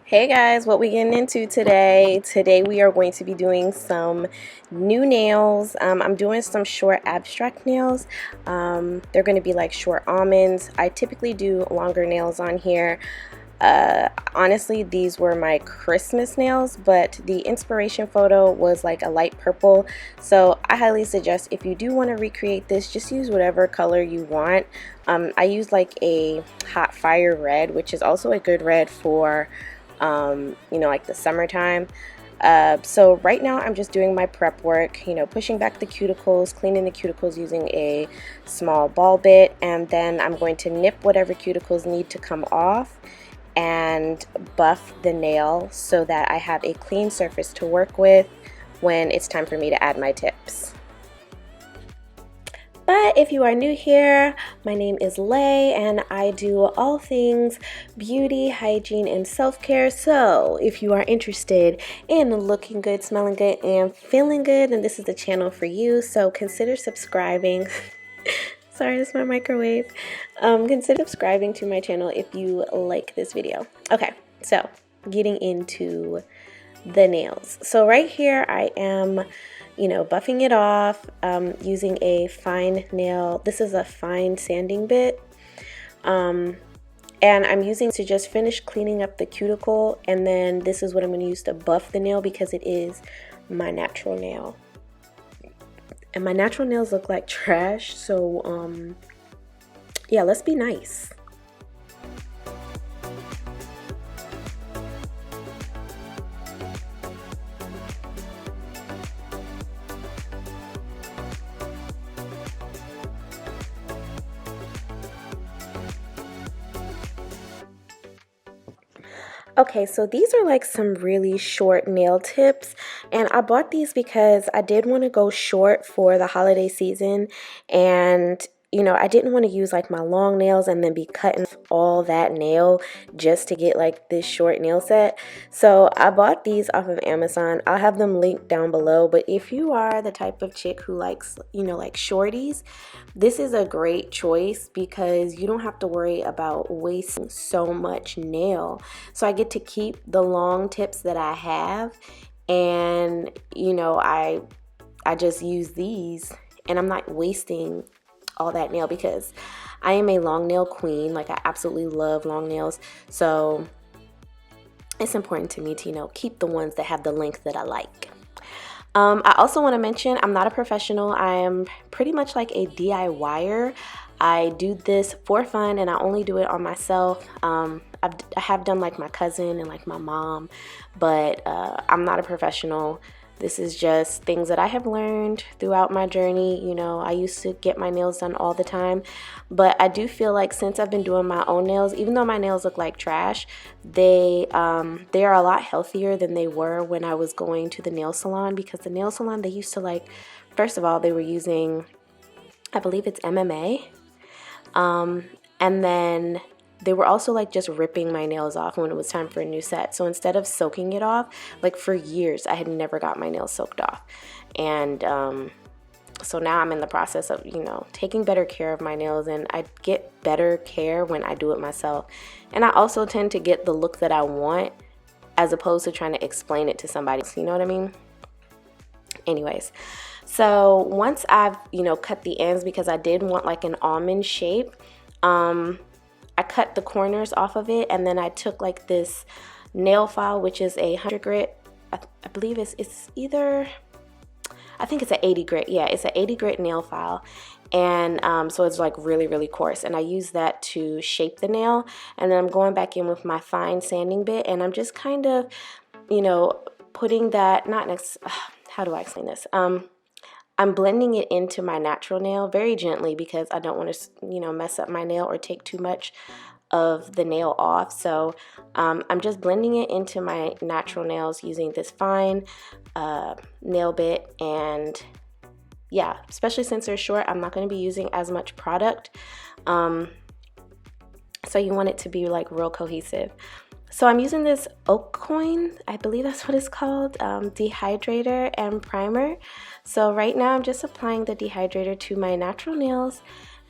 Hey guys, what we getting into today? Today we are going to be doing some new nails. I'm doing some short abstract nails. They're going to be like short almonds. I typically do longer nails on here. Honestly, these were my Christmas nails, but the inspiration photo was like a light purple. So I highly suggest if you do want to recreate this, just use whatever color you want. I use like a hot fire red, which is also a good red for like the summertime. So right now I'm just doing my prep work, pushing back the cuticles, cleaning the cuticles using a small ball bit, and then I'm going to nip whatever cuticles need to come off and buff the nail so that I have a clean surface to work with when it's time for me to add my tips. But if you are new here, my name is Lay and I do all things beauty, hygiene, and self-care. So if you are interested in looking good, smelling good, and feeling good, then this is the channel for you. So consider subscribing. Sorry, that's my microwave. Consider subscribing to my channel if you like this video. Okay, so getting into the nails. So right here I am buffing it off using a fine nail. This is a fine sanding bit. And I'm using to just finish cleaning up the cuticle, and then this is what I'm going to use to buff the nail because it is my natural nail. And my natural nails look like trash, so yeah, let's be nice. Okay, so these are like some really short nail tips, and I bought these because I did want to go short for the holiday season, and I didn't want to use like my long nails and then be cutting all that nail just to get like this short nail set. So I bought these off of Amazon. I'll have them linked down below, but if you are the type of chick who likes, like shorties, this is a great choice because you don't have to worry about wasting so much nail. So I get to keep the long tips that I have, and I just use these, and I'm not wasting all that nail because I am a long nail queen. Like, I absolutely love long nails, so it's important to me to keep the ones that have the length that I like. I also want to mention I'm not a professional. I am pretty much like a DIYer. I do this for fun and I only do it on myself. I have done like my cousin and like my mom, but I'm not a professional. This is just things that I have learned throughout my journey. I used to get my nails done all the time, but I do feel like since I've been doing my own nails, even though my nails look like trash, they are a lot healthier than they were when I was going to the nail salon, because the nail salon, they used to first of all, they were using, I believe it's MMA, and then they were also just ripping my nails off when it was time for a new set. So instead of soaking it off, for years I had never got my nails soaked off. And so now I'm in the process of, taking better care of my nails, and I get better care when I do it myself. And I also tend to get the look that I want as opposed to trying to explain it to somebody. You know what I mean? Anyways, so once I've, cut the ends, because I did want like an almond shape, I cut the corners off of it, and then I took like this nail file, which is a 100 grit. I believe it's either, I think it's an 80 grit. Yeah, it's an 80 grit nail file. And so it's like really, really coarse. And I use that to shape the nail. And then I'm going back in with my fine sanding bit, and I'm just kind of, putting that, how do I explain this? I'm blending it into my natural nail very gently because I don't want to, mess up my nail or take too much of the nail off. So I'm just blending it into my natural nails using this fine nail bit. And yeah, especially since they're short, I'm not going to be using as much product. So you want it to be like real cohesive. So I'm using this oak coin, I believe that's what it's called, dehydrator and primer. So right now I'm just applying the dehydrator to my natural nails,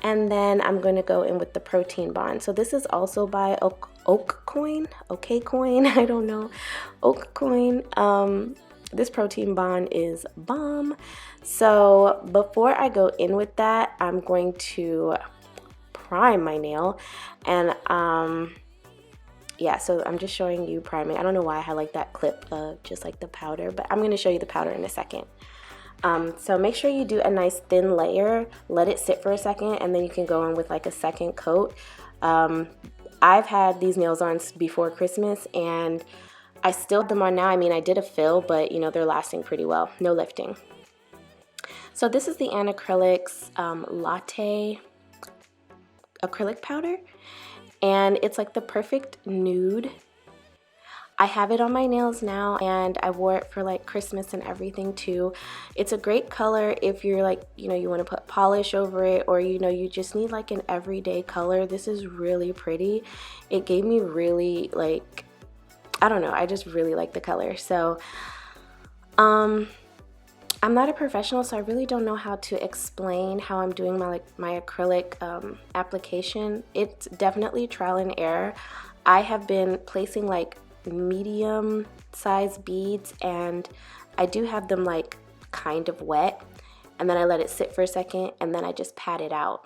and then I'm going to go in with the protein bond. So this is also by oak coin, okay coin, I don't know, oak coin. This protein bond is bomb. So before I go in with that, I'm going to prime my nail. And yeah, so I'm just showing you priming. I don't know why I had like that clip of just like the powder, but I'm going to show you the powder in a second. So make sure you do a nice thin layer, let it sit for a second, and then you can go in with like a second coat. I've had these nails on before Christmas, and I still have them on now. I mean, I did a fill, but you know, they're lasting pretty well. No lifting. So this is the Acrylic's Latte acrylic powder, and it's like the perfect nude. I have it on my nails now, and I wore it for like Christmas and everything too. It's a great color if you're like, you know, you want to put polish over it, or you know, you just need like an everyday color. This is really pretty. It gave me really like, I don't know, I just really like the color. So I'm not a professional, so I really don't know how to explain how I'm doing my acrylic application. It's definitely trial and error. I have been placing like medium size beads, and I do have them like kind of wet, and then I let it sit for a second, and then I just pat it out.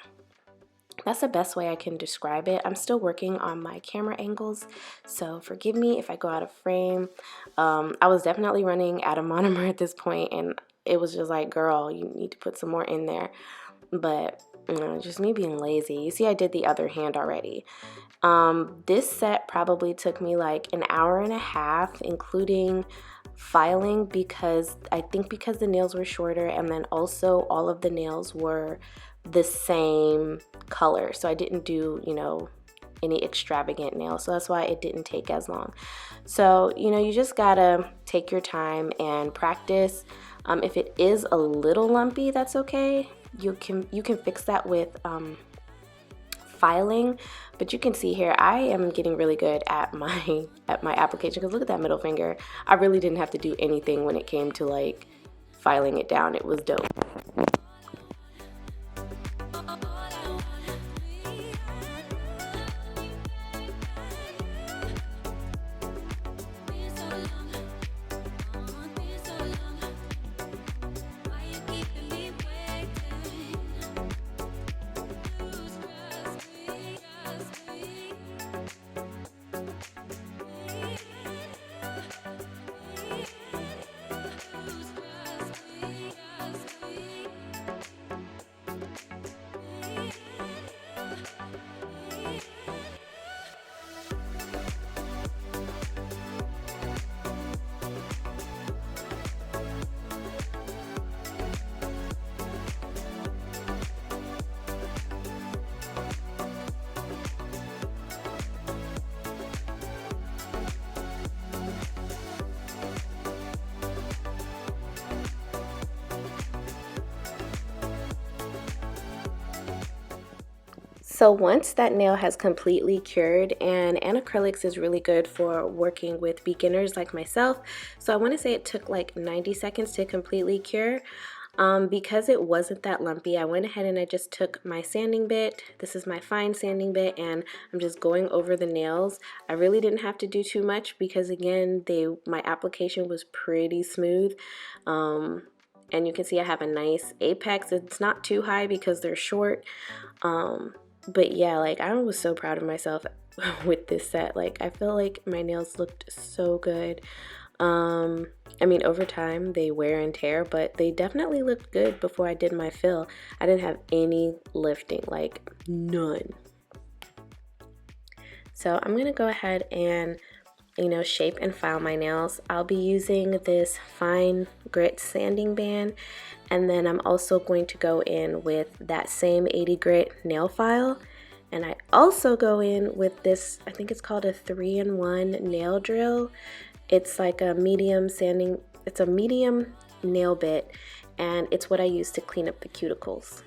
That's the best way I can describe it. I'm still working on my camera angles, so forgive me if I go out of frame. I was definitely running out of monomer at this point, and it was just like, girl, you need to put some more in there. But you know, just me being lazy. You see, I did the other hand already. This set probably took me like an hour and a half, including filing, because I think because the nails were shorter, and then also all of the nails were the same color, so I didn't do, you know, any extravagant nails, so that's why it didn't take as long. So you know, you just gotta take your time and practice. If it is a little lumpy, that's okay. You can fix that with filing, but you can see here I am getting really good at my application, because look at that middle finger. I really didn't have to do anything when it came to like filing it down. It was dope. So once that nail has completely cured, and acrylics is really good for working with beginners like myself, so I want to say it took like 90 seconds to completely cure. Because it wasn't that lumpy, I went ahead and I just took my sanding bit. This is my fine sanding bit, and I'm just going over the nails. I really didn't have to do too much because again, my application was pretty smooth. And you can see I have a nice apex. It's not too high because they're short. But yeah, like I was so proud of myself with this set. Like I feel like my nails looked so good. I mean, over time they wear and tear, but they definitely looked good before I did my fill. I didn't have any lifting, like none. So I'm gonna go ahead and, you know, shape and file my nails. I'll be using this fine grit sanding band, and then I'm also going to go in with that same 80 grit nail file, and I also go in with this, I think it's called a 3-in-1 nail drill. It's like a medium sanding, it's a medium nail bit, and it's what I use to clean up the cuticles.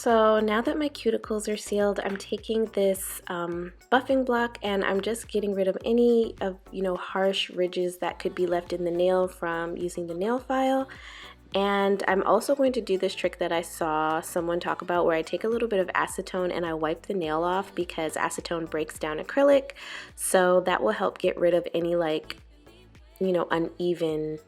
So now that my cuticles are sealed, I'm taking this buffing block and I'm just getting rid of any of, harsh ridges that could be left in the nail from using the nail file. And I'm also going to do this trick that I saw someone talk about where I take a little bit of acetone and I wipe the nail off because acetone breaks down acrylic. So that will help get rid of any uneven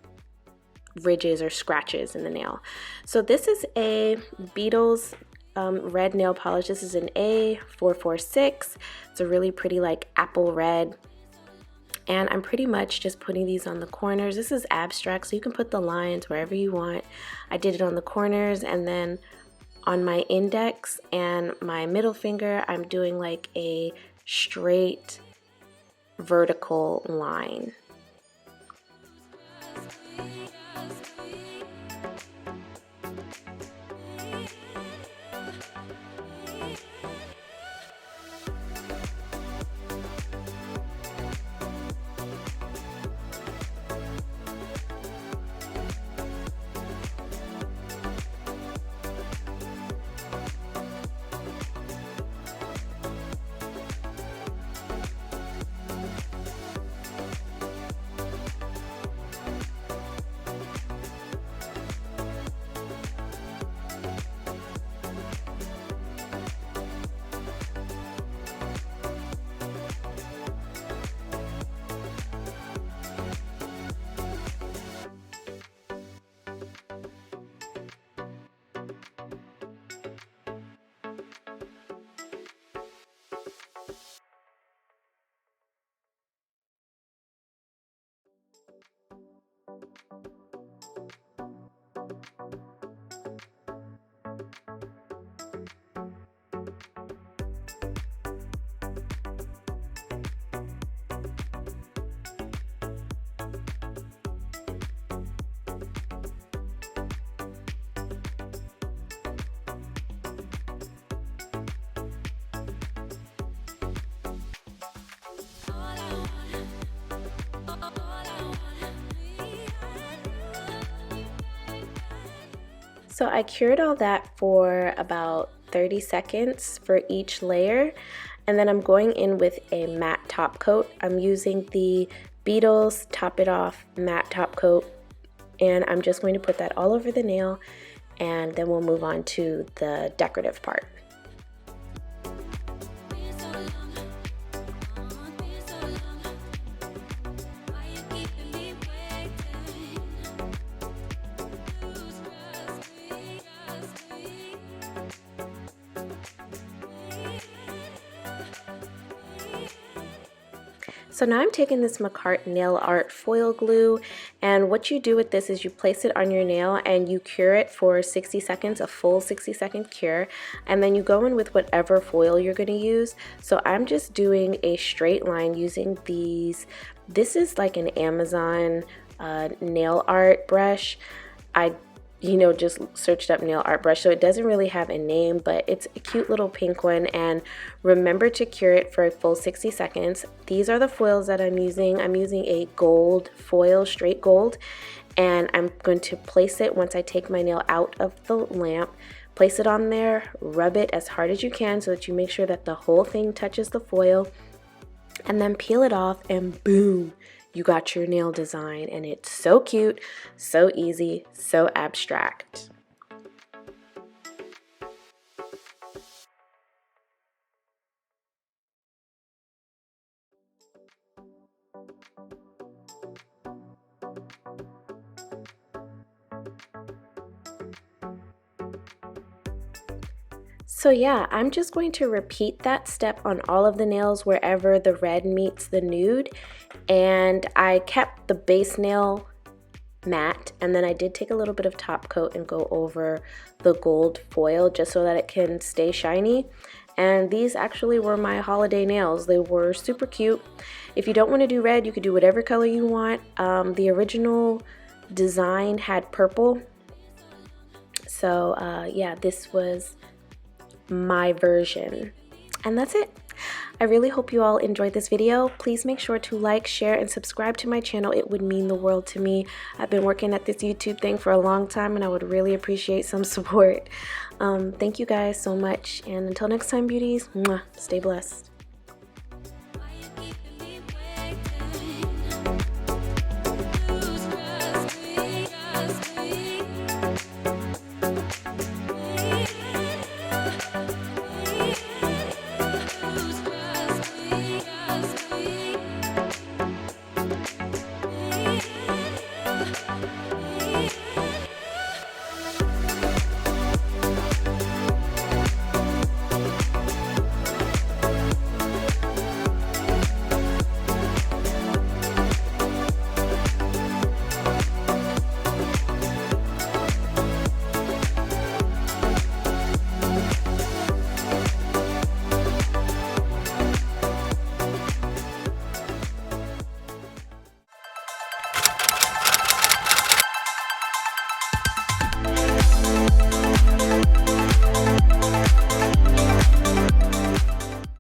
ridges or scratches in the nail. So this is a Beetles red nail polish. This is an A446. It's a really pretty apple red. And I'm pretty much just putting these on the corners. This is abstract, so you can put the lines wherever you want. I did it on the corners, and then on my index and my middle finger, I'm doing a straight vertical line. So I cured all that for about 30 seconds for each layer, and then I'm going in with a matte top coat. I'm using the Beetles Top It Off matte top coat, and I'm just going to put that all over the nail, and then we'll move on to the decorative part. So now I'm taking this Macart Nail Art foil glue, and what you do with this is you place it on your nail and you cure it for 60 seconds, a full 60-second cure, and then you go in with whatever foil you're going to use. So I'm just doing a straight line using these. This is like an Amazon nail art brush. I just searched up nail art brush, so it doesn't really have a name, but it's a cute little pink one, and remember to cure it for a full 60 seconds. These are the foils that I'm using. I'm using a gold foil, straight gold, and I'm going to place it once I take my nail out of the lamp. Place it on there, rub it as hard as you can so that you make sure that the whole thing touches the foil, and then peel it off, and boom, you got your nail design, and it's so cute, so easy, so abstract. So yeah, I'm just going to repeat that step on all of the nails wherever the red meets the nude, and I kept the base nail matte, and then I did take a little bit of top coat and go over the gold foil just so that it can stay shiny. And these actually were my holiday nails. They were super cute. If you don't want to do red, you could do whatever color you want. The original design had purple, so yeah, this was my version, and that's it. I really hope you all enjoyed this video. Please make sure to like, share, and subscribe to my channel. It would mean the world to me. I've been working at this YouTube thing for a long time, and I would really appreciate some support. Thank you guys so much, and until next time, beauties, mwah, stay blessed.